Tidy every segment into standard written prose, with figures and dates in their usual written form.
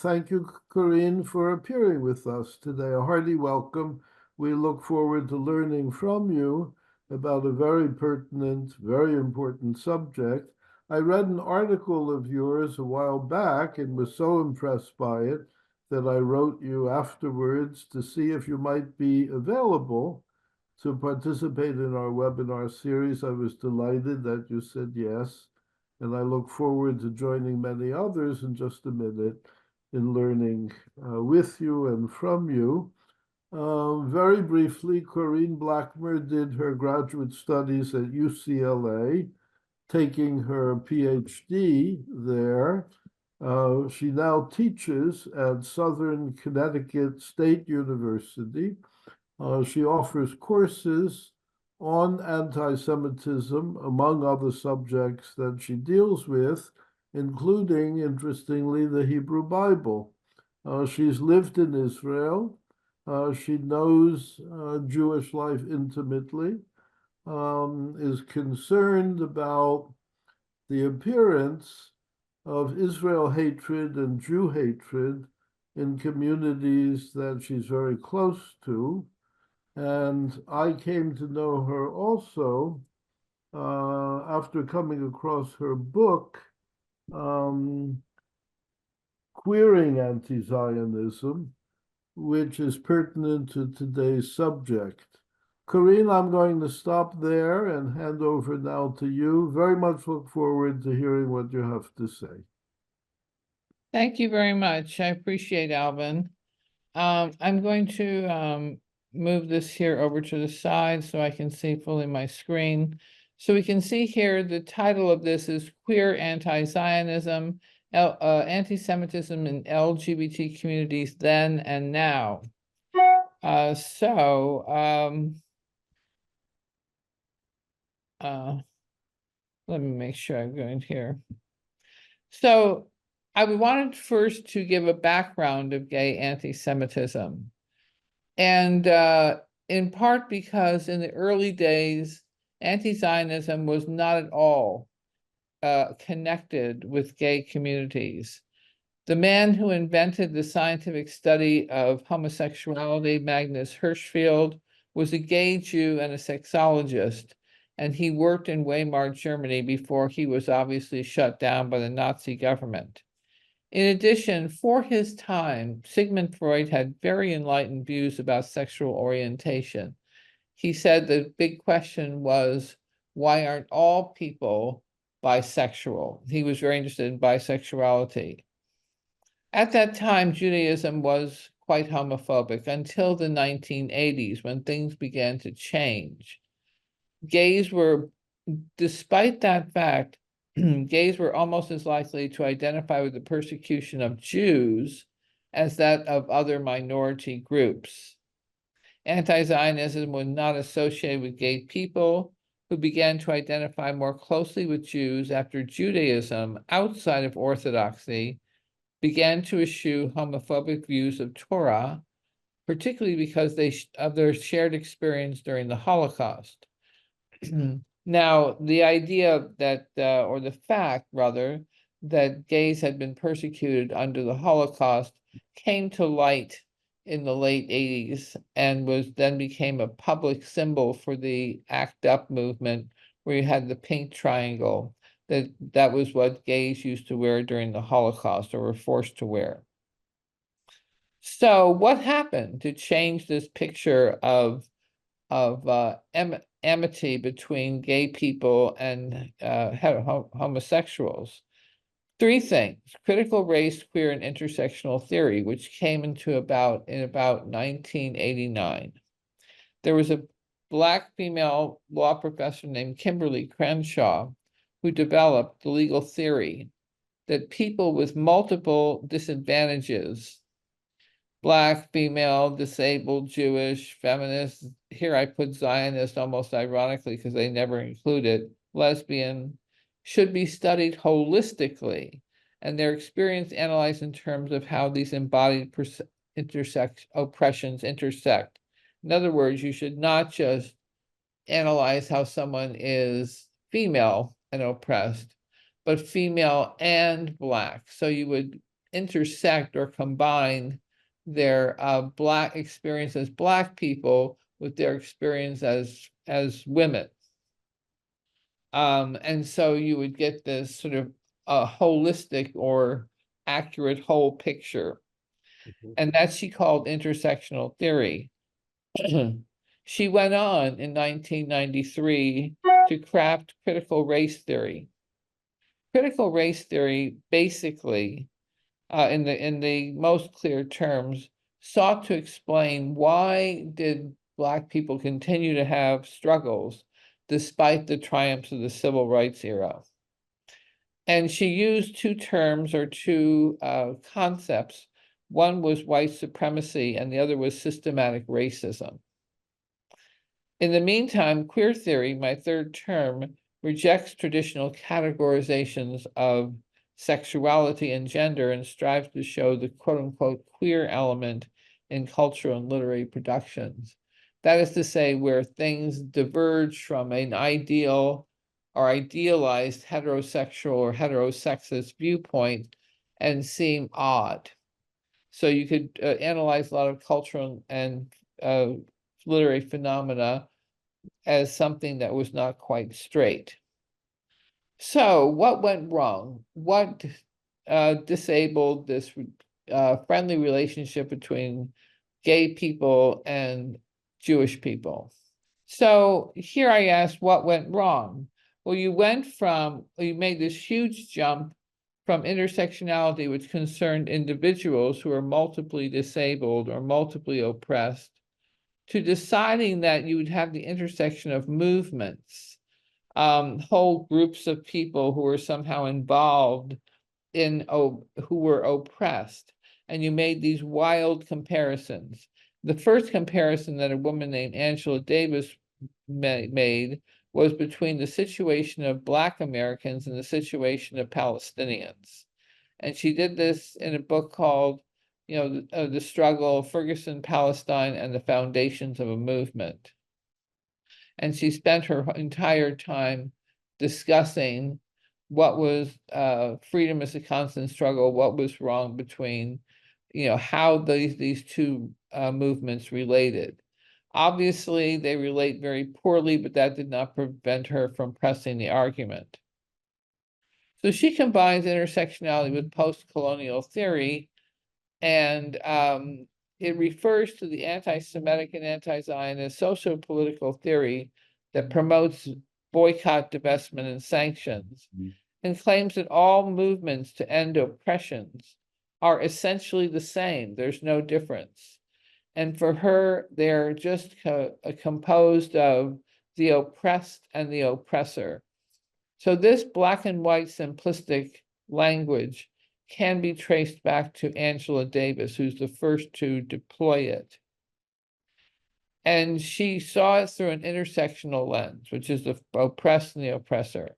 thank you, Corinne, for appearing with us today. A hearty welcome. We look forward to learning from you about a very pertinent, very important subject. I read an article of yours a while back and was so impressed by it that I wrote you afterwards to see if you might be available to participate in our webinar series. I was delighted that you said yes, and I look forward to joining many others in just a minute in learning with you and from you. Very briefly, Corinne Blackmer did her graduate studies at UCLA, taking her PhD there. She now teaches at Southern Connecticut State University. She offers courses on anti-Semitism, among other subjects that she deals with, including, interestingly, the Hebrew Bible. She's lived in Israel. She knows Jewish life intimately, is concerned about the appearance of Israel hatred and Jew hatred in communities that she's very close to. And I came to know her also after coming across her book, Queering Anti-Zionism, which is pertinent to today's subject. Corinne, I'm going to stop there and hand over now to you. Very much look forward to hearing what you have to say. Thank you very much. I appreciate Alvin. I'm going to move this here over to the side so I can see fully my screen. So we can see here the title of this is Queer Anti-Zionism, Anti-Semitism in LGBT Communities Then and Now. Let me make sure I'm going here. So I wanted first to give a background of gay anti-Semitism. And in part because in the early days, anti-Zionism was not at all connected with gay communities. The man who invented the scientific study of homosexuality, Magnus Hirschfeld, was a gay Jew and a sexologist, and he worked in Weimar, Germany before he was obviously shut down by the Nazi government. In addition, for his time, Sigmund Freud had very enlightened views about sexual orientation. He said the big question was, why aren't all people bisexual? He was very interested in bisexuality. At that time, Judaism was quite homophobic until the 1980s, when things began to change. Gays were, despite that fact, gays were almost as likely to identify with the persecution of Jews as that of other minority groups. Anti-Zionism was not associated with gay people, who began to identify more closely with Jews after Judaism, outside of Orthodoxy, began to eschew homophobic views of Torah, particularly because of their shared experience during the Holocaust. Now, the idea that, or the fact rather, that gays had been persecuted under the Holocaust came to light in the late 80s and then became a public symbol for the ACT UP movement, where you had the pink triangle. That was what gays used to wear during the Holocaust, or were forced to wear. So what happened to change this picture of amity between gay people and homosexuals? Three things: critical race, queer, and intersectional theory, which came into about 1989. There was a Black female law professor named Kimberly Crenshaw who developed the legal theory that people with multiple disadvantages, Black, female, disabled, Jewish, feminist, here I put Zionist almost ironically because they never include it, lesbian, should be studied holistically, and their experience analyzed in terms of how these embodied oppressions intersect. In other words, you should not just analyze how someone is female and oppressed, but female and Black. So you would intersect or combine their Black experience as Black people with their experience as women. And so you would get this sort of holistic or accurate whole picture. And that she called intersectional theory. She went on in 1993 to craft critical race theory. Critical race theory basically, in the most clear terms, sought to explain why did Black people continue to have struggles despite the triumphs of the civil rights era. And she used two terms or two concepts. One was white supremacy and the other was systematic racism. In the meantime, queer theory, my third term, rejects traditional categorizations of sexuality and gender and strives to show the quote-unquote queer element in cultural and literary productions. That is to say, where things diverge from an ideal or idealized heterosexual or heterosexist viewpoint and seem odd. So you could analyze a lot of cultural and literary phenomena as something that was not quite straight. So what went wrong? What disabled this friendly relationship between gay people and Jewish people? So here I asked, what went wrong? Well, you made this huge jump from intersectionality, which concerned individuals who are multiply disabled or multiply oppressed, to deciding that you would have the intersection of movements, whole groups of people who were somehow involved in who were oppressed. And you made these wild comparisons. The first comparison that a woman named Angela Davis made was between the situation of Black Americans and the situation of Palestinians. And she did this in a book called, The Struggle, Ferguson, Palestine, and the Foundations of a Movement. And she spent her entire time discussing what was freedom as a constant struggle, what was wrong between, how these two movements related. Obviously, they relate very poorly, but that did not prevent her from pressing the argument. So she combines intersectionality with post-colonial theory, and it refers to the anti-Semitic and anti-Zionist socio-political theory that promotes boycott, divestment, and sanctions, and claims that all movements to end oppressions are essentially the same. There's no difference. And for her, they're just composed of the oppressed and the oppressor. So this black and white simplistic language can be traced back to Angela Davis, who's the first to deploy it. And she saw it through an intersectional lens, which is the oppressed and the oppressor.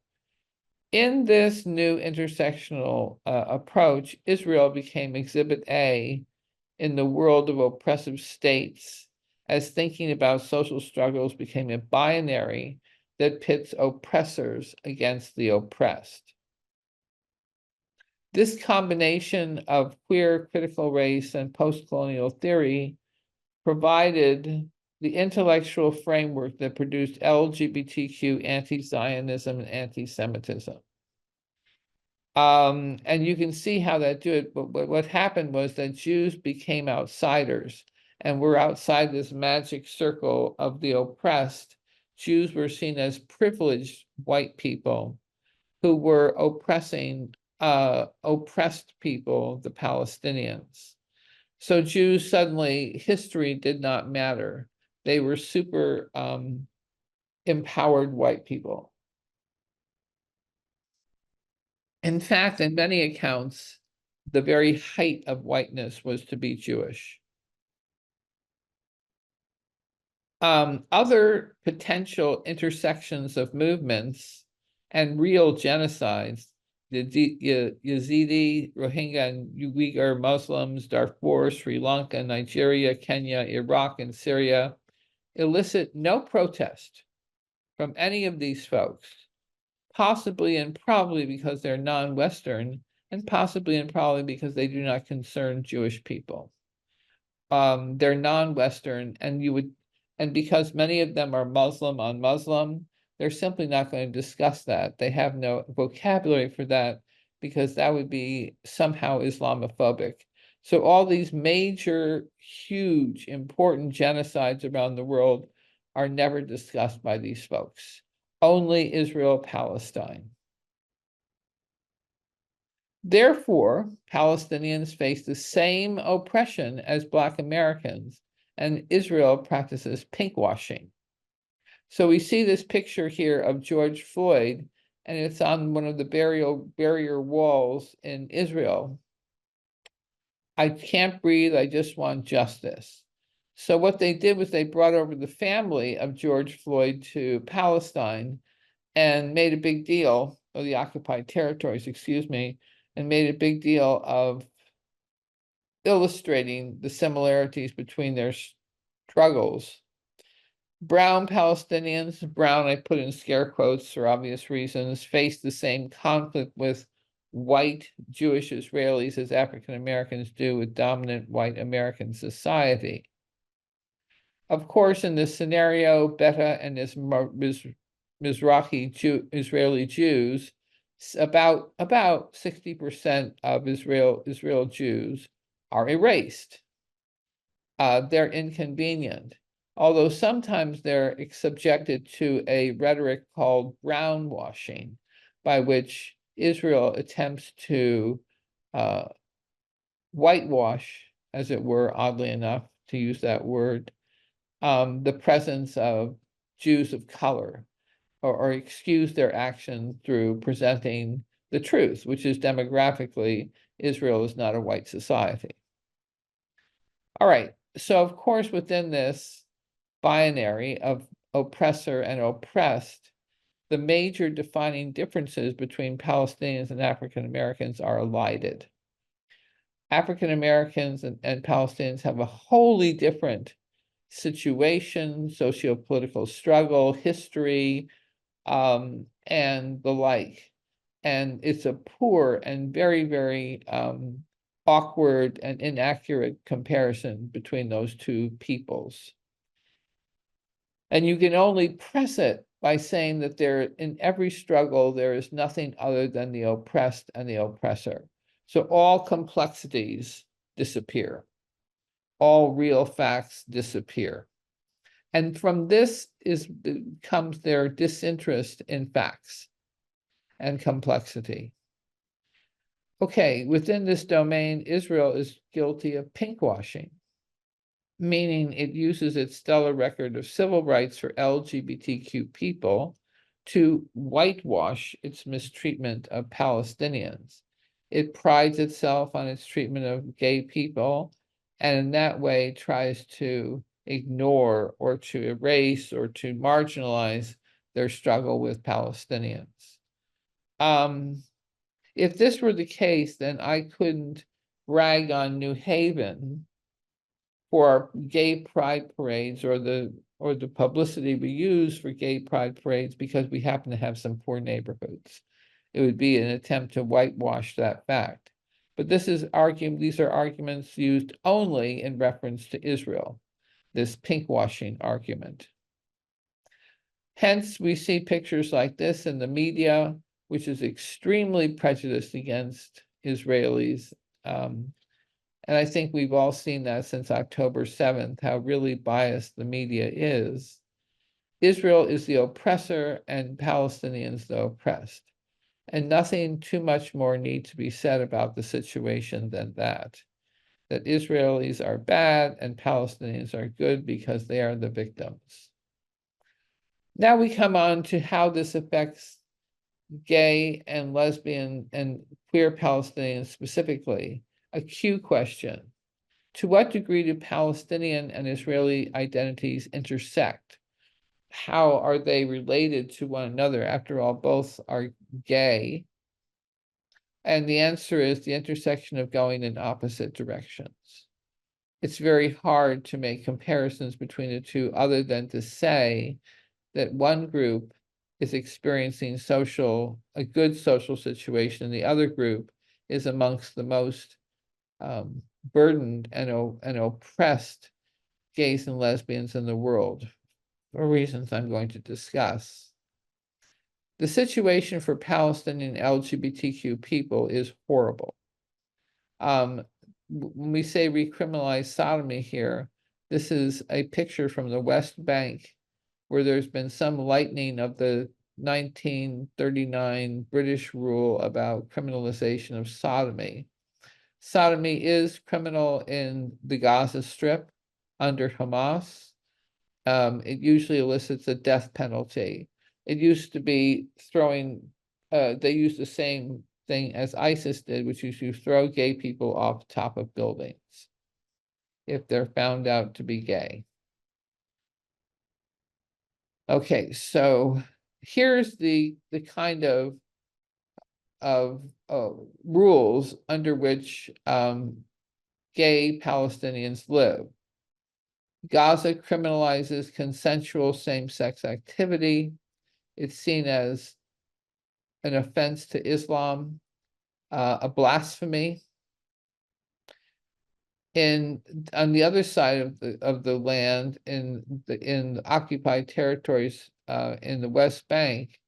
In this new intersectional approach, Israel became Exhibit A in the world of oppressive states, as thinking about social struggles became a binary that pits oppressors against the oppressed. This combination of queer critical race and post-colonial theory provided the intellectual framework that produced LGBTQ anti-Zionism and anti-Semitism. And you can see how that do it, but what happened was that Jews became outsiders and were outside this magic circle of the oppressed. Jews were seen as privileged white people who were oppressing oppressed people, the Palestinians. So Jews suddenly, history did not matter. They were super empowered white people. In fact, in many accounts, the very height of whiteness was to be Jewish. Other potential intersections of movements and real genocides, the Yazidi, Rohingya, and Uyghur Muslims, Darfur, Sri Lanka, Nigeria, Kenya, Iraq, and Syria, elicit no protest from any of these folks, possibly and probably because they're non-Western and possibly and probably because they do not concern Jewish people. They're non-Western, and because many of them are Muslim on Muslim, they're simply not going to discuss that. They have no vocabulary for that because that would be somehow Islamophobic. So all these major, huge, important genocides around the world are never discussed by these folks. Only Israel, Palestine. Therefore, Palestinians face the same oppression as Black Americans, and Israel practices pinkwashing. So we see this picture here of George Floyd, and it's on one of the barrier walls in Israel. I can't breathe, I just want justice. So what they did was they brought over the family of George Floyd to Palestine and made a big deal, or the occupied territories, excuse me, and made a big deal of illustrating the similarities between their struggles. Brown Palestinians, brown I put in scare quotes for obvious reasons, face the same conflict with white Jewish Israelis as African Americans do with dominant white American society. Of course, in this scenario, Beta and his Mizrahi Israeli Jews, about 60% of Israel Jews are erased. They're inconvenient, although sometimes they're subjected to a rhetoric called brownwashing, by which Israel attempts to whitewash, as it were, oddly enough, to use that word, the presence of Jews of color, or excuse their action through presenting the truth, which is demographically, Israel is not a white society. All right, so of course, within this binary of oppressor and oppressed, the major defining differences between Palestinians and African Americans are elided. African Americans and Palestinians have a wholly different situation, socio-political struggle, history, and the like. And it's a poor and very, very awkward and inaccurate comparison between those two peoples. And you can only press it by saying that in every struggle, there is nothing other than the oppressed and the oppressor. So all complexities disappear. All real facts disappear. And from this comes their disinterest in facts and complexity. Okay, within this domain, Israel is guilty of pinkwashing, meaning it uses its stellar record of civil rights for LGBTQ people to whitewash its mistreatment of Palestinians. It prides itself on its treatment of gay people, and in that way tries to ignore or to erase or to marginalize their struggle with Palestinians. If this were the case, then I couldn't brag on New Haven for our gay pride parades or the publicity we use for gay pride parades because we happen to have some poor neighborhoods. It would be an attempt to whitewash that fact. But these are arguments used only in reference to Israel, this pinkwashing argument. Hence, we see pictures like this in the media, which is extremely prejudiced against Israelis. And I think we've all seen that since October 7th, how really biased the media is. Israel is the oppressor and Palestinians the oppressed. And nothing too much more needs to be said about the situation than that Israelis are bad and Palestinians are good because they are the victims. Now we come on to how this affects gay and lesbian and queer Palestinians specifically. A Q question. To what degree do Palestinian and Israeli identities intersect? How are they related to one another? After all, both are gay. And the answer is the intersection of going in opposite directions. It's very hard to make comparisons between the two other than to say that one group is experiencing a good social situation, and the other group is amongst the most burdened and oppressed gays and lesbians in the world, for reasons I'm going to discuss. The situation for Palestinian LGBTQ people is horrible. When we say recriminalize sodomy here, this is a picture from the West Bank where there's been some lightening of the 1939 British rule about criminalization of sodomy. Sodomy is criminal in the Gaza Strip under Hamas. It usually elicits a death penalty. It used to be throwing, they used the same thing as ISIS did, which is you throw gay people off the top of buildings if they're found out to be gay. Okay, so here's the kind of rules under which gay Palestinians live. Gaza criminalizes consensual same-sex activity. It's seen as an offense to Islam, a blasphemy. On the other side of the land, in the occupied territories in the West Bank,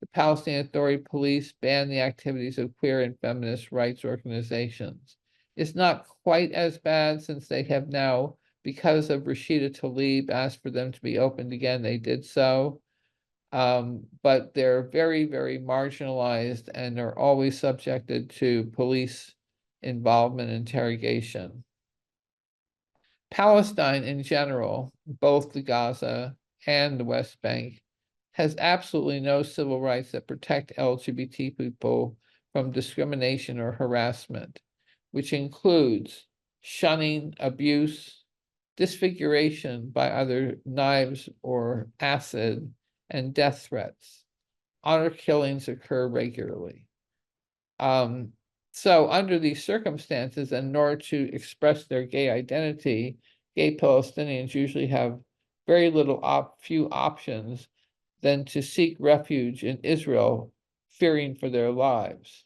the Palestinian Authority police ban the activities of queer and feminist rights organizations. It's not quite as bad since they have now, because of Rashida Tlaib, asked for them to be opened again. They did so. But they're very, very marginalized and are always subjected to police involvement and interrogation. Palestine in general, both the Gaza and the West Bank, has absolutely no civil rights that protect LGBT people from discrimination or harassment, which includes shunning, abuse, disfiguration by either knives or acid, and death threats. Honor killings occur regularly. So under these circumstances, in order to express their gay identity, gay Palestinians usually have very few options than to seek refuge in Israel, fearing for their lives,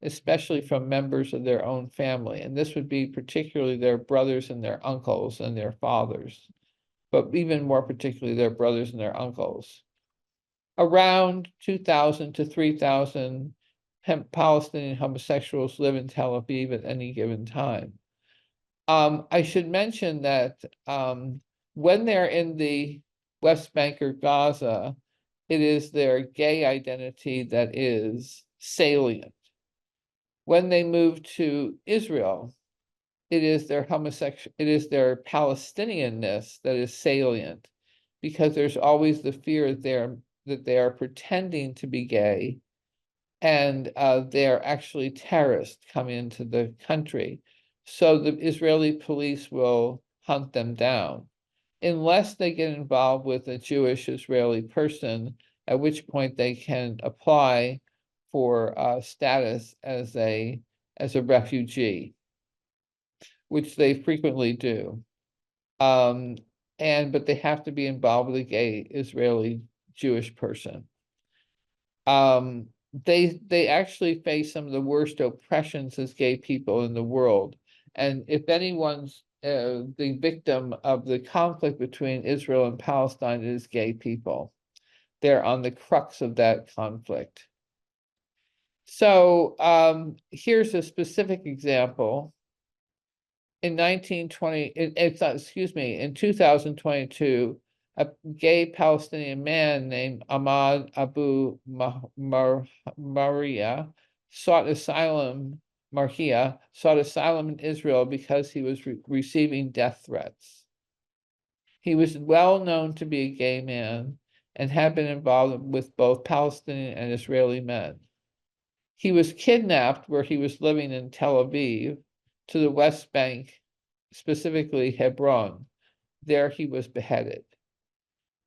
especially from members of their own family. And this would be particularly their brothers and their uncles and their fathers, but even more particularly their brothers and their uncles. Around 2,000 to 3,000 Palestinian homosexuals live in Tel Aviv at any given time. I should mention that when they're in the West Bank or Gaza, it is their gay identity that is salient. When they move to Israel, it is their Palestinianness that is salient, because there's always the fear that they are pretending to be gay, and they're actually terrorists coming into the country. So the Israeli police will hunt them down, unless they get involved with a Jewish Israeli person, at which point they can apply for status as a refugee, which they frequently do. But they have to be involved with a gay Israeli Jewish person. They actually face some of the worst oppressions as gay people in the world. And if anyone's the victim of the conflict between Israel and Palestine, it is gay people. They're on the crux of that conflict. So here's a specific example. In 2022, a gay Palestinian man named Ahmad Abu Maria sought asylum in Israel because he was receiving death threats. He was well known to be a gay man and had been involved with both Palestinian and Israeli men. He was kidnapped where he was living in Tel Aviv to the West Bank, specifically Hebron. There he was beheaded.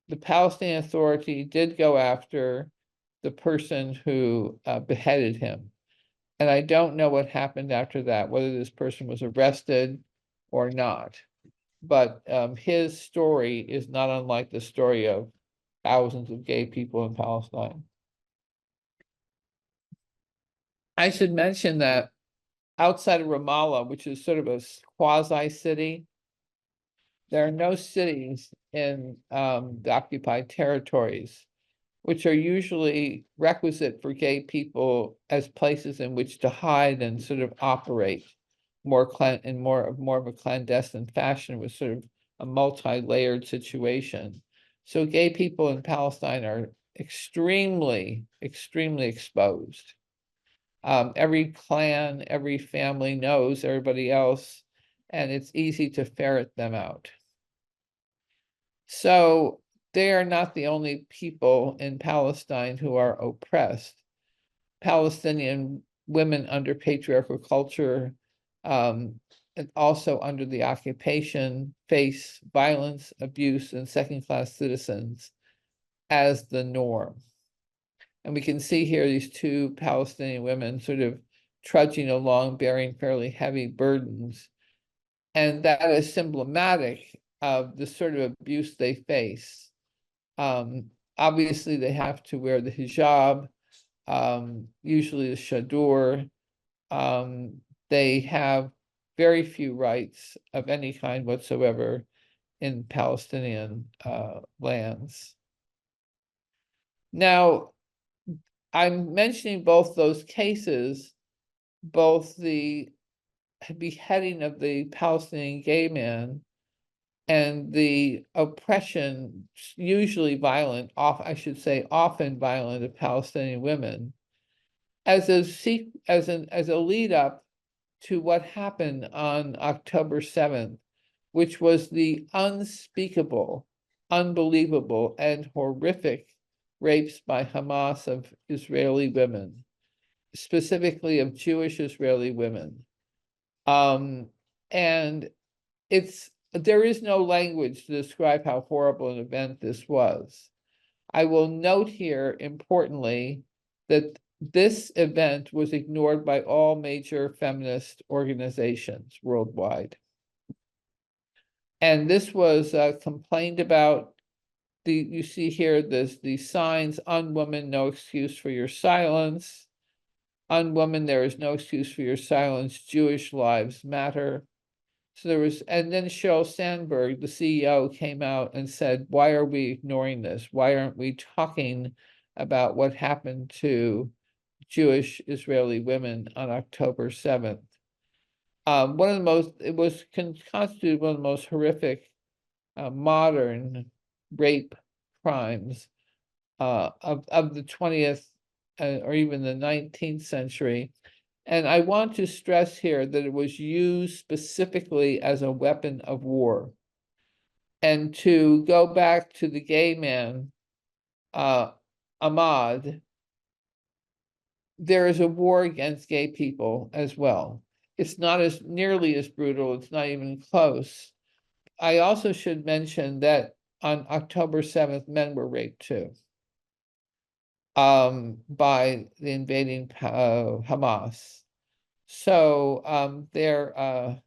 The Palestinian Authority did go after the person who beheaded him. And I don't know what happened after that, whether this person was arrested or not. But his story is not unlike the story of thousands of gay people in Palestine. I should mention that outside of Ramallah, which is sort of a quasi-city. There are no cities in the occupied territories, which are usually requisite for gay people as places in which to hide and sort of operate more of a clandestine fashion, with sort of a multi-layered situation. So gay people in Palestine are extremely, extremely exposed. Every clan, every family knows everybody else, and it's easy to ferret them out. So they are not the only people in Palestine who are oppressed. Palestinian women under patriarchal culture, and also under the occupation, face violence, abuse, and second-class citizens as the norm. And we can see here these two Palestinian women sort of trudging along, bearing fairly heavy burdens. And that is symptomatic of the sort of abuse they face. Obviously, they have to wear the hijab, usually the chador. They have very few rights of any kind whatsoever in Palestinian lands. Now, I'm mentioning both those cases, both the beheading of the Palestinian gay man and the oppression, usually violent, often violent, of Palestinian women, as a lead up to what happened on October 7th, which was the unspeakable, unbelievable, and horrific rapes by Hamas of Israeli women, specifically of Jewish Israeli women. And there is no language to describe how horrible an event this was. I will note here, importantly, that this event was ignored by all major feminist organizations worldwide. And this was complained about. You see here the signs: "Unwoman, no excuse for your silence." "Unwoman, there is no excuse for your silence. Jewish lives matter." So there was, and then Sheryl Sandberg, the CEO, came out and said, "Why are we ignoring this? Why aren't we talking about what happened to Jewish Israeli women on October 7th?" It was constituted one of the most horrific modern rape crimes of the 20th or even the 19th century. And I want to stress here that it was used specifically as a weapon of war. And to go back to the gay man, Ahmad, there is a war against gay people as well. It's not as nearly as brutal. It's not even close. I also should mention that on October 7th, men were raped too, by the invading Hamas. So they're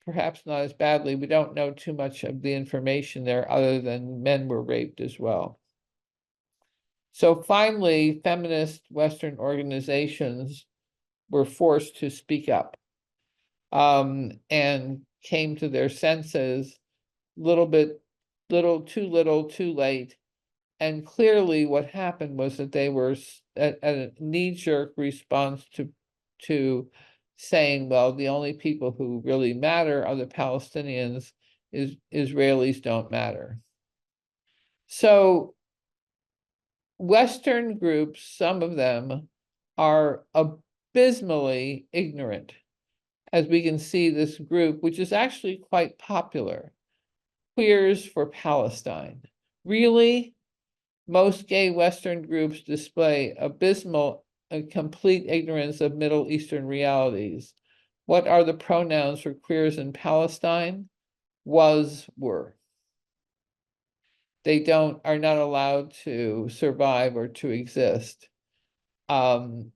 perhaps not as badly. We don't know too much of the information there other than men were raped as well. So finally, feminist Western organizations were forced to speak up, and came to their senses little, too late. And clearly what happened was that they were at a knee-jerk response to saying, well, the only people who really matter are the Palestinians. Israelis don't matter. So Western groups, some of them, are abysmally ignorant. As we can see, this group, which is actually quite popular, Queers for Palestine. Really, most gay Western groups display abysmal and complete ignorance of Middle Eastern realities. What are the pronouns for queers in Palestine? Was, were. They are not allowed to survive or to exist. And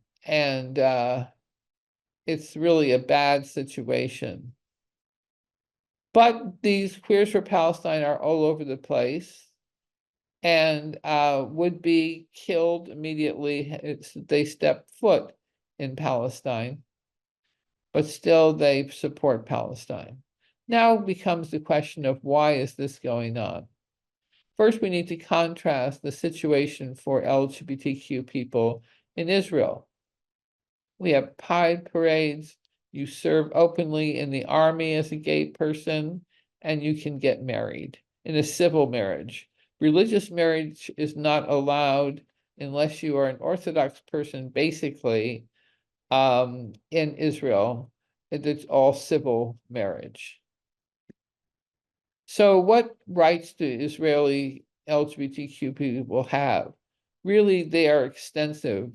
it's really a bad situation. But these Queers for Palestine are all over the place, and would be killed immediately if they step foot in Palestine. but still they support Palestine. Now becomes the question of why is this going on? First, we need to contrast the situation for LGBTQ people in Israel. We have pride parades, you serve openly in the army as a gay person, and you can get married in a civil marriage. Religious marriage is not allowed unless you are an Orthodox person, basically, in Israel. It's all civil marriage. So what rights do Israeli LGBTQ people have? Really, they are extensive,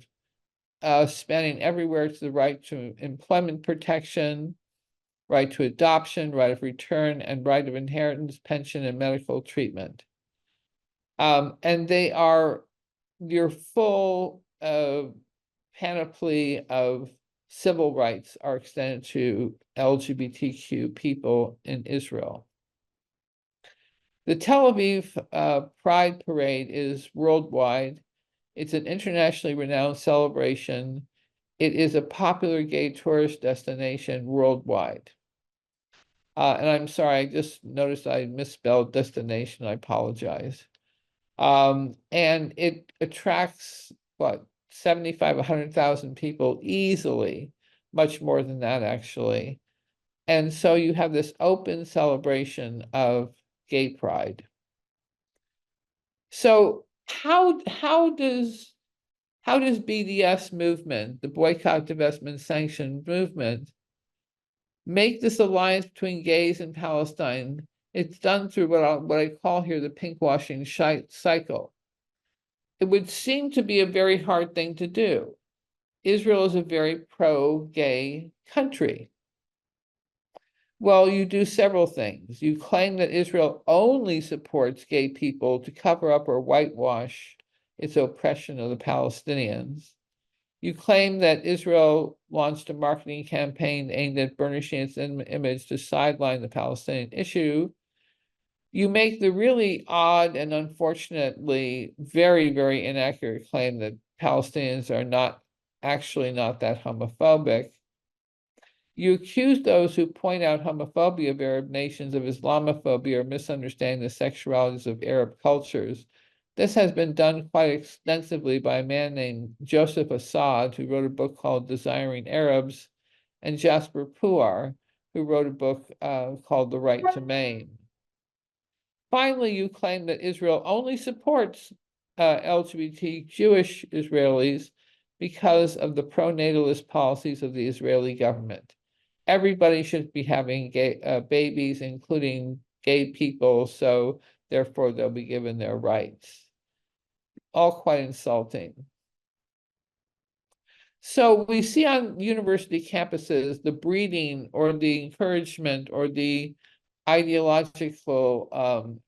spanning everywhere to the right to employment protection, right to adoption, right of return, and right of inheritance, pension, and medical treatment. And they are your full panoply of civil rights are extended to LGBTQ people in Israel. The Tel Aviv Pride Parade is worldwide. It's an internationally renowned celebration. It is a popular gay tourist destination worldwide. And I'm sorry, I just noticed I misspelled destination. I apologize. And it attracts, what, 75, 100,000 people easily, much more than that, actually. And so you have this open celebration of gay pride. So how does BDS movement, the boycott, divestment, sanction movement, make this alliance between gays and Palestine? It's done through what I call here the pinkwashing cycle. It would seem to be a very hard thing to do. Israel is a very pro-gay country. Well, you do several things. You claim that Israel only supports gay people to cover up or whitewash its oppression of the Palestinians. You claim that Israel launched a marketing campaign aimed at burnishing its image to sideline the Palestinian issue. You make the really odd and unfortunately very, very inaccurate claim that Palestinians are not that homophobic. You accuse those who point out homophobia of Arab nations of Islamophobia or misunderstanding the sexualities of Arab cultures. This has been done quite extensively by a man named Joseph Assad, who wrote a book called Desiring Arabs, and Jasper Puar, who wrote a book called The Right to Maim. Finally, you claim that Israel only supports LGBT Jewish Israelis because of the pro-natalist policies of the Israeli government. Everybody should be having gay babies, including gay people, so therefore they'll be given their rights. All quite insulting. So we see on university campuses the breeding or the encouragement or the ideological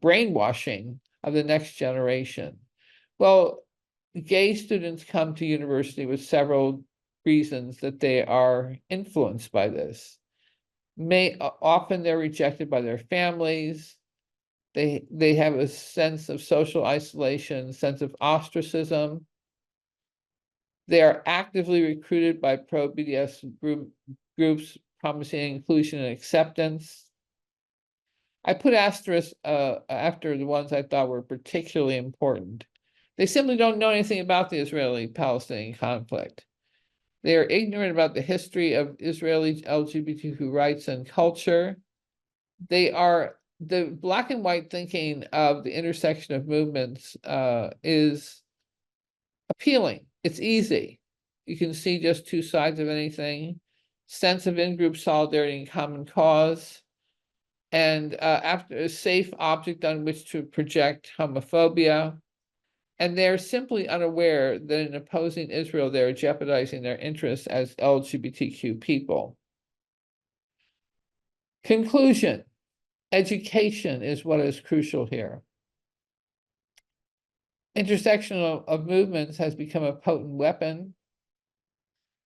brainwashing of the next generation. Well, gay students come to university with several reasons that they are influenced by this. Often they're rejected by their families. They have a sense of social isolation, sense of ostracism. They are actively recruited by pro-BDS groups promising inclusion and acceptance. I put asterisks after the ones I thought were particularly important. They simply don't know anything about the Israeli-Palestinian conflict. They are ignorant about the history of Israeli LGBTQ rights and culture. They are the black and white thinking of the intersection of movements is appealing. It's easy. You can see just two sides of anything. Sense of in-group solidarity and common cause. And after a safe object on which to project homophobia. And they're simply unaware that in opposing Israel, they're jeopardizing their interests as LGBTQ people. Conclusion, education is what is crucial here. Intersection of movements has become a potent weapon.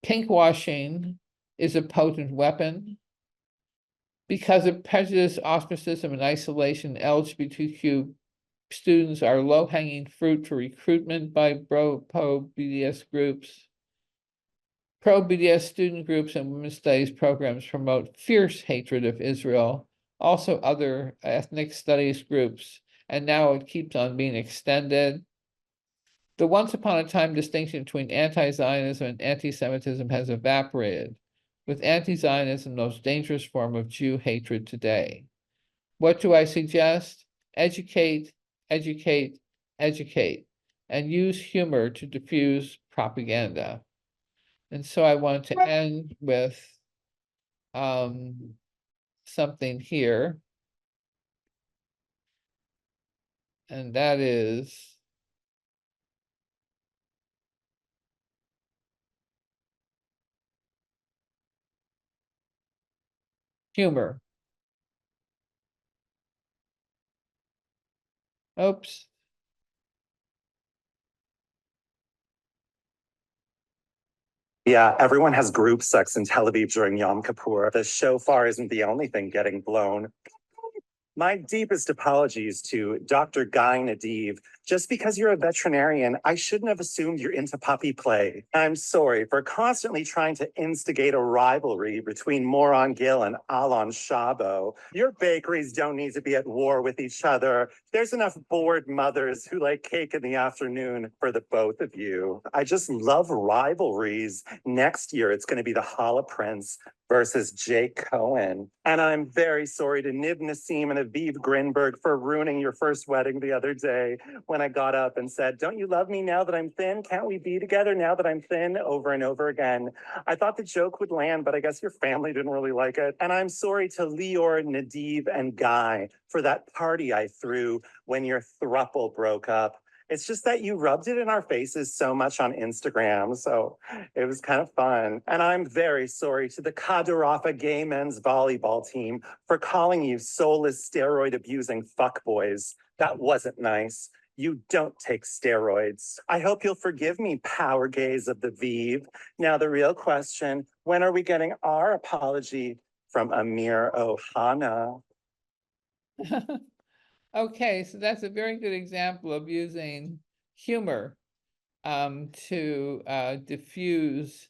Pinkwashing is a potent weapon. Because of prejudice, ostracism, and isolation, LGBTQ students are low-hanging fruit for recruitment by pro-BDS groups. Pro-BDS student groups and women's studies programs promote fierce hatred of Israel, also other ethnic studies groups, and now it keeps on being extended. The once upon a time distinction between anti-Zionism and anti-Semitism has evaporated, with anti-Zionism the most dangerous form of Jew hatred today. What do I suggest? Educate, educate, educate, and use humor to diffuse propaganda. And so I want to end with something here, and that is humor. Oops. Yeah, everyone has group sex in Tel Aviv during Yom Kippur. The shofar isn't the only thing getting blown. My deepest apologies to Dr. Guy Nadiv. Just because you're a veterinarian, I shouldn't have assumed you're into puppy play. I'm sorry for constantly trying to instigate a rivalry between Moron Gill and Alon Shabo. Your bakeries don't need to be at war with each other. There's enough bored mothers who like cake in the afternoon for the both of you. I just love rivalries. Next year, it's going to be the Challah Prince versus Jake Cohen. And I'm very sorry to Niv Nassim and Aviv Grinberg for ruining your first wedding the other day when I got up and said, "Don't you love me now that I'm thin? Can't we be together now that I'm thin?" over and over again. I thought the joke would land, but I guess your family didn't really like it. And I'm sorry to Lior, Nadiv, and Guy for that party I threw when your throuple broke up. It's just that you rubbed it in our faces so much on Instagram, so it was kind of fun. And I'm very sorry to the Kadirafa gay men's volleyball team for calling you soulless steroid-abusing fuckboys. That wasn't nice. You don't take steroids. I hope you'll forgive me, power gays of the Vive. Now the real question, when are we getting our apology from Amir Ohana? Okay, so that's a very good example of using humor to diffuse